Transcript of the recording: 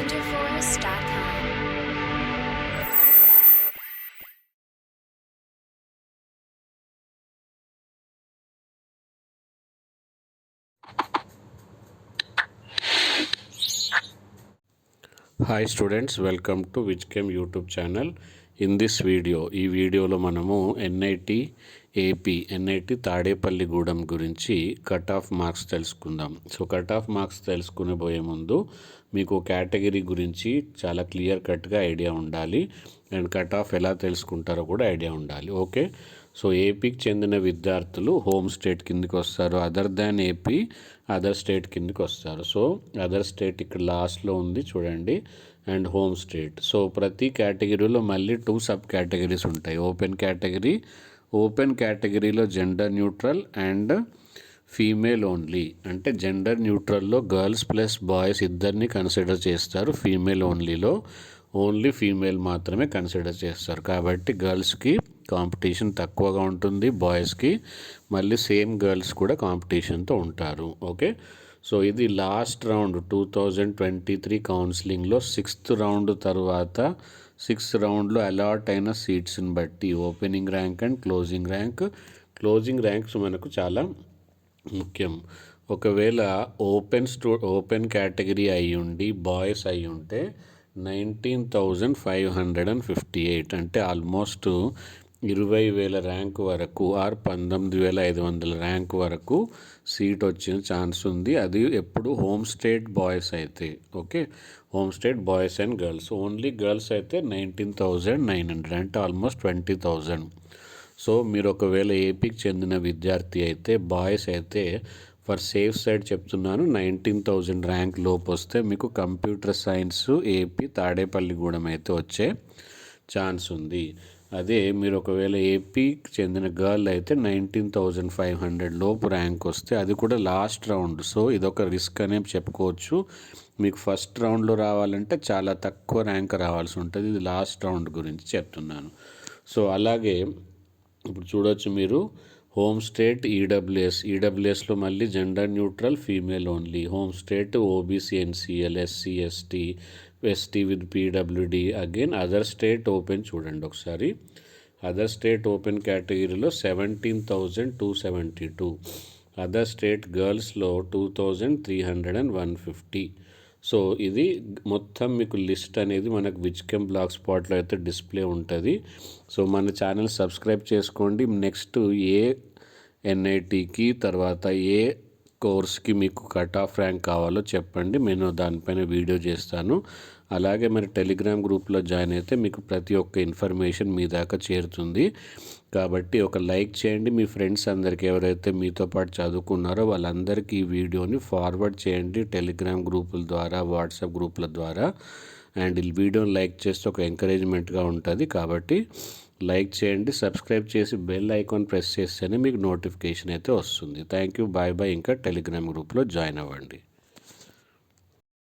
wonderforce.com. Hi students, welcome to విజ్కెమ్ YouTube channel. In this video, ఈ వీడియోలో మనము ఎన్ఐటి తాడేపల్లిగూడెం గురించి కట్ ఆఫ్ మార్క్స్ తెలుసుకుందాం. సో కట్ ఆఫ్ మార్క్స్ తెలుసుకునే పోయే ముందు మీకు కేటగిరీ గురించి చాలా క్లియర్ కట్గా ఐడియా ఉండాలి, అండ్ కట్ ఆఫ్ ఎలా తెలుసుకుంటారో కూడా ఐడియా ఉండాలి. ఓకే, సో ఏపీకి చెందిన విద్యార్థులు హోమ్ స్టేట్ కిందకి వస్తారు, other than AP other state కిందకి వస్తారు. సో అదర్ స్టేట్ ఇక్కడ లాస్ట్లో ఉంది చూడండి, అండ్ హోమ్ స్టేట్. సో ప్రతి కేటగిరీలో మళ్ళీ 2 సబ్ కేటగిరీస్ ఉంటాయి. ఓపెన్ కేటగిరీలో gender neutral and female only, అంటే జెండర్ న్యూట్రల్లో గర్ల్స్ ప్లస్ బాయ్స్ ఇద్దరిని కన్సిడర్ చేస్తారు. ఫీమేల్ ఓన్లీలో ఓన్లీ ఫీమేల్ మాత్రమే కన్సిడర్ చేస్తారు. కాబట్టి గర్ల్స్కి కాంపిటీషన్ తక్కువగా ఉంటుంది, బాయ్స్కి మళ్ళీ సేమ్ గర్ల్స్ కూడా కాంపిటీషన్తో ఉంటారు. ఓకే, సో ఇది లాస్ట్ రౌండ్ 2023 కౌన్సిలింగ్లో 6th రౌండ్ తర్వాత 6th రౌండ్లో అలాట్ అయిన సీట్స్ని బట్టి opening rank and closing ranks మనకు చాలా ముఖ్యం. ఒకవేళ ఓపెన్ కేటగిరీ అయి ఉండి బాయ్స్ అయి ఉంటే 19,558, అంటే ఆల్మోస్ట్ 20,000 ర్యాంక్ వరకు ఆర్ 19,500 ర్యాంక్ వరకు సీట్ వచ్చిన ఛాన్స్ ఉంది. అది ఎప్పుడు హోమ్ స్టేట్ బాయ్స్ అయితే. Okay, home state boys and girls. Only girls అయితే 19,900, అంటే ఆల్మోస్ట్ 20,000. సో మీరు ఒకవేళ ఏపీకి చెందిన విద్యార్థి అయితే, బాయ్స్ అయితే ఫర్ సేఫ్ సైడ్ చెప్తున్నాను, 19,000 ర్యాంక్ లోపు వస్తే మీకు కంప్యూటర్ సైన్స్ ఏపీ తాడేపల్లిగూడెం అయితే వచ్చే ఛాన్స్ ఉంది. అదే మీరు ఒకవేళ ఏపీకి చెందిన గర్ల్ అయితే 19,500 లోపు ర్యాంక్ వస్తే అది కూడా లాస్ట్ రౌండ్. సో ఇదొక రిస్క్ అనే చెప్పుకోవచ్చు. మీకు ఫస్ట్ రౌండ్లో రావాలంటే చాలా తక్కువ ర్యాంక్ రావాల్సి ఉంటుంది. ఇది లాస్ట్ రౌండ్ గురించి చెప్తున్నాను. సో అలాగే ఇప్పుడు చూడవచ్చు మీరు, హోమ్ స్టేట్ ఈడబ్ల్యూఎస్లో మళ్ళీ gender neutral female only. Home state OBC NCL SC ST with PWD. Again other state open చూడండి ఒకసారి. అదర్ స్టేట్ ఓపెన్ కేటగిరీలో 17,272. Other state గర్ల్స్లో 2,350. సో ఇది మొత్తం మీకు లిస్ట్ అనేది మనకు విజ్కెమ్ బ్లాగ్ స్పాట్లో అయితే డిస్ప్లే ఉంటుంది. సో మన ఛానల్ సబ్స్క్రైబ్ చేసుకోండి. నెక్స్ట్ ఏ ఎన్ఐటికి తర్వాత ఏ కోర్స్కి మీకు కట్ ఆఫ్ ర్యాంక్ కావాలో చెప్పండి, నేను దానిపైన వీడియో చేస్తాను. అలాగే మరి టెలిగ్రామ్ గ్రూప్లో జాయిన్ అయితే మీకు ప్రతి ఒక్క ఇన్ఫర్మేషన్ మీ దాకా చేరుతుంది. కాబట్టి ఒక లైక్ చేయండి. మీ ఫ్రెండ్స్ అందరికీ, ఎవరైతే మీతో పాటు చదువుకున్నారో వాళ్ళందరికీ ఈ వీడియోని ఫార్వర్డ్ చేయండి టెలిగ్రామ్ గ్రూపుల ద్వారా, వాట్సాప్ గ్రూపుల ద్వారా. అండ్ ఈ వీడియోని లైక్ చేస్తే ఒక ఎంకరేజ్మెంట్గా ఉంటుంది. కాబట్టి లైక్ చేయండి, సబ్స్క్రైబ్ చేసి బెల్ ఐకాన్ ప్రెస్ చేస్తేనే మీకు నోటిఫికేషన్ అయితే వస్తుంది. Thank you, bye bye. ఇంకా టెలిగ్రామ్ గ్రూప్లో జాయిన్ అవ్వండి.